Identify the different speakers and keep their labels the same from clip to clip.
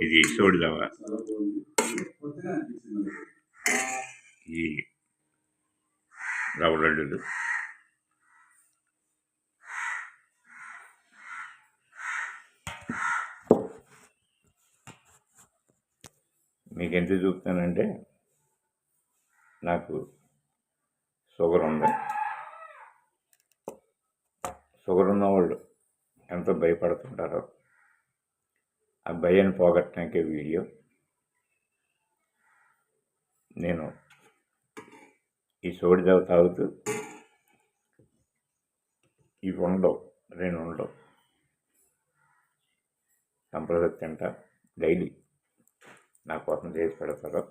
Speaker 1: ఇది సోడిదవ, ఈ రవ్వ లడ్డూలు, మీకు ఎంత చూపుతానంటే నాకు షుగర్ ఉంది. షుగర్ ఉన్న వాళ్ళు ఎంత భయపడుతుంటారో ఆ భయాన్ని పోగొట్టడానికి వీడియో. నేను ఈ సోడిదవ తాగుతూ ఇవి ఉండవు, 2 ఉండవు, కంపల్సరీ తింటా. డైలీ నా కోసం చేసి పెడతారు.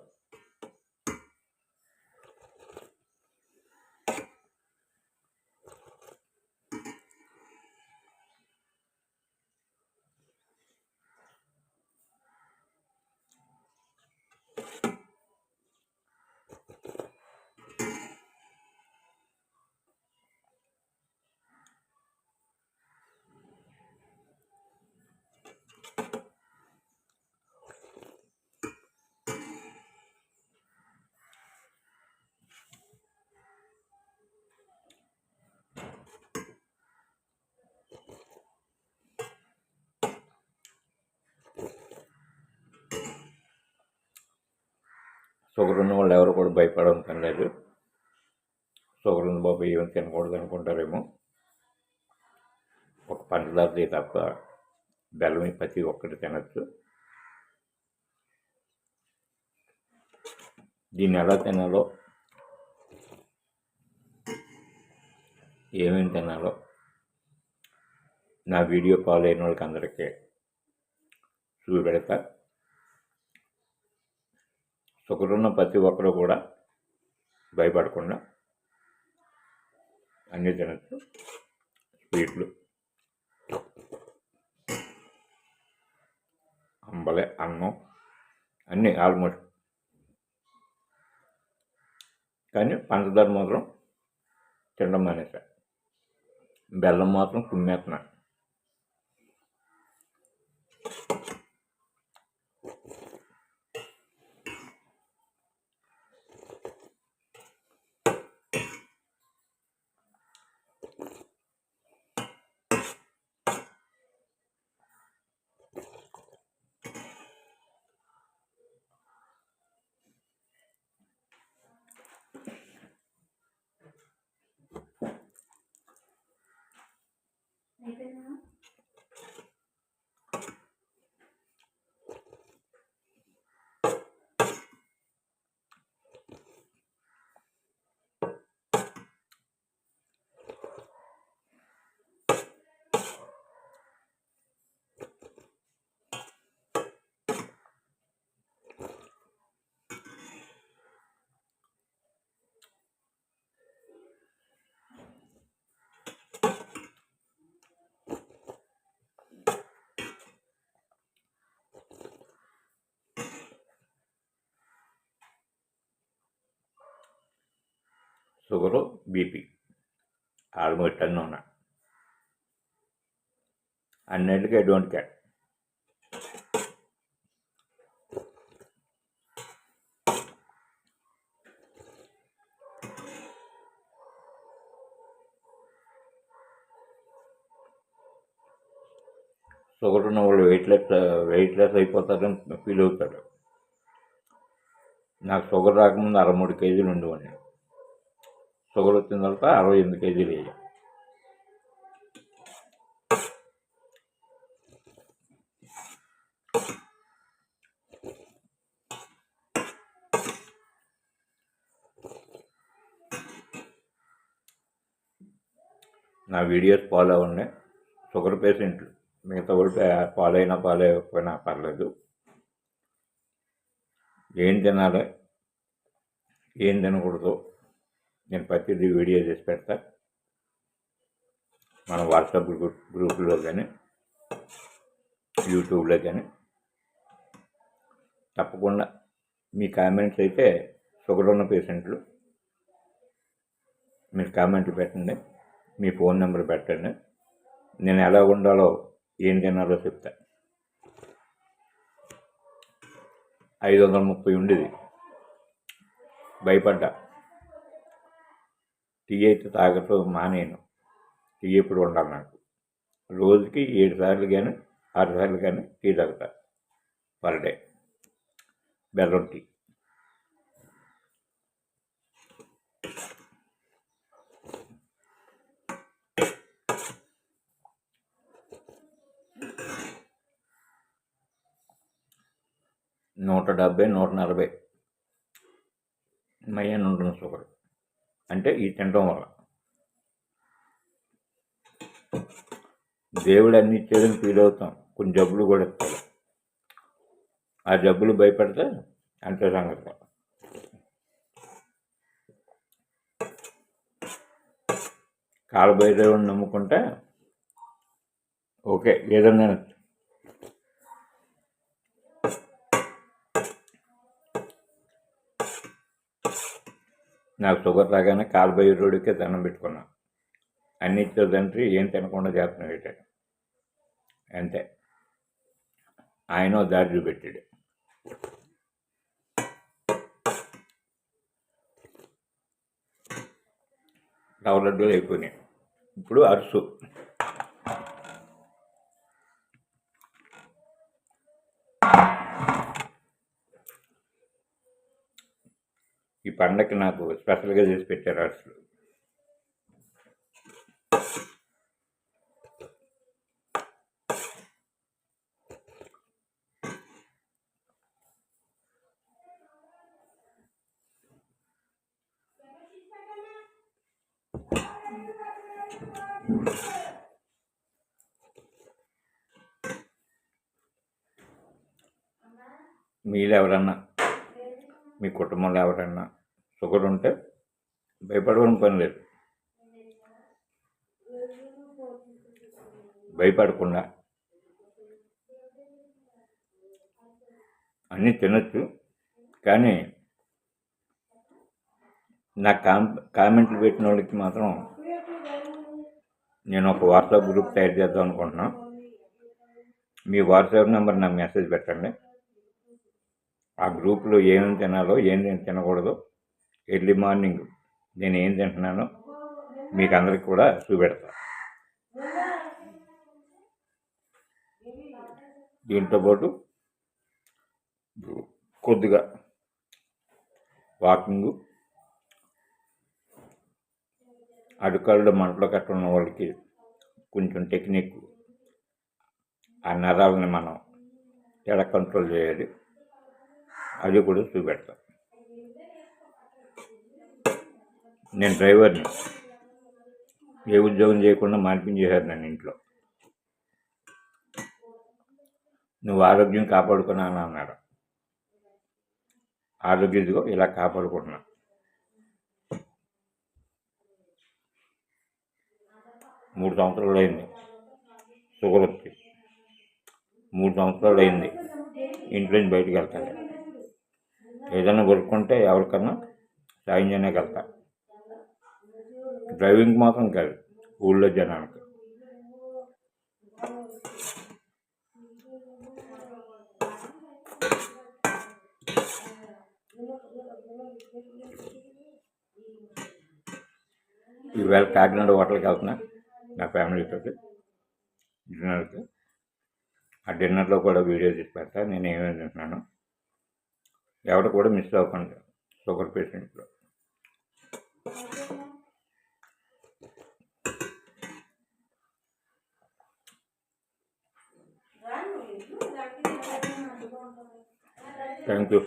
Speaker 1: షుగర్ ఉన్న వాళ్ళు ఎవరు కూడా భయపడడం లేదు. షుగర్ ఉన్న బాబు ఏమి తినకూడదు అనుకుంటారేమో. ఒక పంచదారది తప్ప బెల్లం ప్రతి ఒక్కటి తినచ్చు. దీన్ని ఎలా తినాలో, ఏమేమి తినాలో నా వీడియో ఫాలో అయిన వాళ్ళకి అందరికీ చూపెడతా. షుగర్ ఉన్న ప్రతి ఒక్కరు కూడా భయపడకుండా అన్నీ తినచ్చు. స్వీట్లు, అంబలే, అన్నం అన్నీ ఆల్మోస్ట్. కానీ పంచదార మాత్రం తినడం మానేసా. బెల్లం మాత్రం కుమ్మేస్తున్నా. షుగరు, బీపీ ఆల్మోస్ట్ అన్నీ ఉన్నాయి. అన్నిటికీ ఐ డోంట్ కేర్. షుగర్ ఉన్న వాళ్ళు వెయిట్ లెస్ అయిపోతారని ఫీల్ అవుతారు. నాకు షుగర్ రాకముందు 63 కేజీలు ఉండేవాడిని. షుగర్ వచ్చిన తర్వాత 68 కేజీలు అయ్యాయి. నా వీడియోస్ ఫాలో అవ్వండి. షుగర్ పేషెంట్లు, మిగతా వాళ్ళు ఫాలో అయినా ఫాలో అవ్వకపోయినా పర్లేదు. ఏం తినాలి, ఏం తినకూడదు నేను ప్రతిదీ వీడియో చేసి పెడతా. మన వాట్సాప్ గ్రూపులో కానీ యూట్యూబ్లో కానీ తప్పకుండా మీ కామెంట్స్ అయితే షుగర్ ఉన్న పేషెంట్లు మీరు కామెంట్లు పెట్టండి. మీ ఫోన్ నెంబర్ పెట్టండి, నేను ఎలా ఉండాలో ఏం తినాలో చెప్తా. 530 ఉండేది, భయపడ్డా. టీ అయితే తాగటం మానేను. టీ ఎప్పుడు ఉండాలి నాకు. రోజుకి 7 సార్లు కానీ 6 సార్లు కానీ టీ తాగుతా పర్ డే, బెల్లం టీ. నూట 140 మయ్యాన్ని ఉంటుంది షుగర్. అంటే ఈ తినడం వల్ల దేవుడు అన్ని ఇచ్చేదని ఫీల్ అవుతాం, కొన్ని జబ్బులు కూడా ఇస్తాడు. ఆ జబ్బులు భయపడితే అంతే సంగతి. కాలభైరవుని నమ్ముకుంటే ఓకే, ఏదన్నా. నాకు షుగర్ రాగానే కాలభైరవుడికే దండం పెట్టుకున్నా. అన్ని ఇచ్చేదంటే ఏం తినకుండా చేస్తున్నాడు ఏంటంటే అంతే. ఆయన దారి చూపెట్టాడు. రవ్వ లడ్డూలు అయిపోయినాయి. ఇప్పుడు అరుసు. ఈ పండగకి నాకు స్పెషల్గా చేసి పెట్టారు అరుసులు. మీరు ఎవరన్నా, మీ కుటుంబంలో ఎవరన్నా షుగర్ ఉంటే భయపడవని పని లేదు. భయపడకుండా అన్నీ తినచ్చు. కానీ నాకు కామెంట్లు పెట్టిన వాళ్ళకి మాత్రం నేను ఒక వాట్సాప్ గ్రూప్ తయారు చేద్దాం అనుకుంటున్నా. మీ వాట్సాప్ నెంబర్ నాకు మెసేజ్ పెట్టండి. ఆ గ్రూప్లో ఏమేమి తినాలో ఏమేమి తినకూడదో ఎర్లీ మార్నింగ్ నేను ఏం తింటున్నానో మీకు అందరికి కూడా చూపెడతా. దీంతో పాటు కొద్దిగా వాకింగు, అడుకాళ్ళు మంటలో కట్ట ఉన్న వాళ్ళకి కొంచెం టెక్నిక్, ఆ నరాలని మనం ఎలా కంట్రోల్ చేయాలి అది కూడా చూపెడతాం. నేను డ్రైవర్ని, ఏ ఉద్యోగం చేయకుండా మానిపించేశారు నన్ను ఇంట్లో. నువ్వు ఆరోగ్యం కాపాడుకున్నాను అన్నారు. ఆరోగ్యంతో ఇలా కాపాడుకుంటున్నా. మూడు సంవత్సరాలు అయింది షుగర్ వచ్చి. 3 సంవత్సరాలు అయింది ఇంట్లో నుంచి బయటికి వెళ్తాను. ఏదైనా కొనుక్కుంటే ఎవరికన్నా సాయం చేయడానికి వెళ్తా. డ్రైవింగ్ మాత్రం కాదు, ఊళ్ళో జనానికి. ఈవేళ కాకినాడ హోటల్కి వెళ్తున్నా నా ఫ్యామిలీతో డిన్నర్కి. ఆ డిన్నర్లో కూడా వీడియో తీసి పెడతా నేను ఏమేమి తింటున్నాను. ఎవరు కూడా మిస్ అవ్వకుండా షుగర్ పేషెంట్లో. Thank you.